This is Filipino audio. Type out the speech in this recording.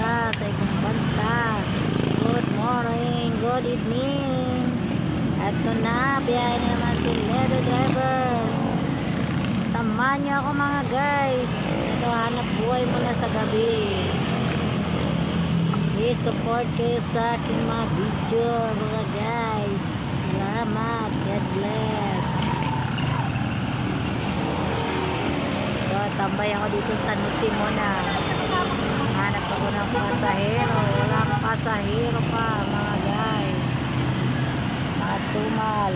ka sa ibang bansa. Good morning, good evening. Eto na, biyahe na naman si Ledo Drivers. Samahan niyo ako mga guys. Ito, hanap buhay mula sa gabi. Please support kayo sa aking mga video mga guys. Salamat, God bless. So, tambay ako dito sa Nusimona. Hanap ako ng pasahero. Walang pasahero pa mga guys. Matumal.